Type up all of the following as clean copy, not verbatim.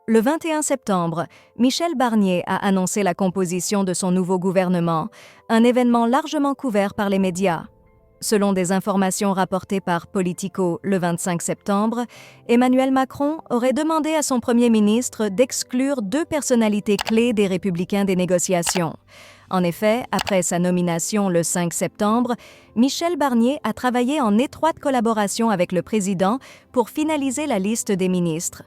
Le 21 septembre, Michel Barnier a annoncé la composition de son nouveau gouvernement, un événement largement couvert par les médias. Selon des informations rapportées par Politico le 25 septembre, Emmanuel Macron aurait demandé à son Premier ministre d'exclure deux personnalités clés des Républicains des négociations. En effet, après sa nomination le 5 septembre, Michel Barnier a travaillé en étroite collaboration avec le président pour finaliser la liste des ministres.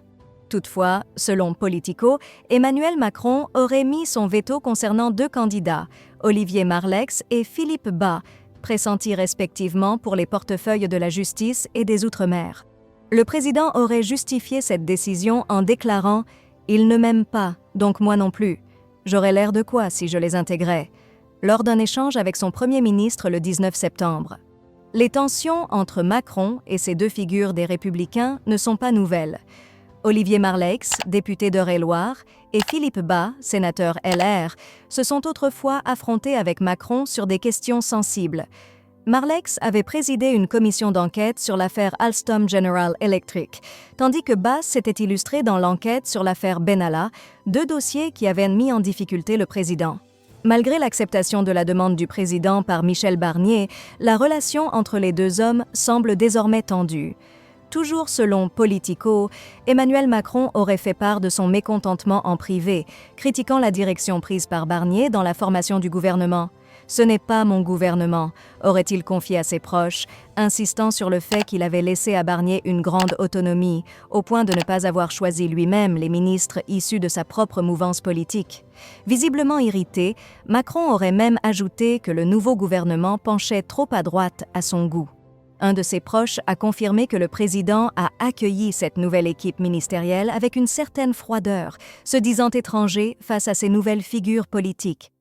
Toutefois, selon Politico, Emmanuel Macron aurait mis son veto concernant deux candidats, Olivier Marleix et Philippe Bas, pressentis respectivement pour les portefeuilles de la justice et des Outre-mer. Le président aurait justifié cette décision en déclarant « Ils ne m'aiment pas, donc moi non plus. J'aurais l'air de quoi si je les intégrais ?» lors d'un échange avec son Premier ministre le 19 septembre. Les tensions entre Macron et ces deux figures des Républicains ne sont pas nouvelles. Olivier Marleix, député d'Eure-et-Loir, et Philippe Bas, sénateur LR, se sont autrefois affrontés avec Macron sur des questions sensibles. Marleix avait présidé une commission d'enquête sur l'affaire Alstom General Electric, tandis que Bas s'était illustré dans l'enquête sur l'affaire Benalla, deux dossiers qui avaient mis en difficulté le président. Malgré l'acceptation de la demande du président par Michel Barnier, la relation entre les deux hommes semble désormais tendue. Toujours selon Politico, Emmanuel Macron aurait fait part de son mécontentement en privé, critiquant la direction prise par Barnier dans la formation du gouvernement. « Ce n'est pas mon gouvernement », aurait-il confié à ses proches, insistant sur le fait qu'il avait laissé à Barnier une grande autonomie, au point de ne pas avoir choisi lui-même les ministres issus de sa propre mouvance politique. Visiblement irrité, Macron aurait même ajouté que le nouveau gouvernement penchait trop à droite à son goût. Un de ses proches a confirmé que le président a accueilli cette nouvelle équipe ministérielle avec une certaine froideur, se disant étranger face à ces nouvelles figures politiques.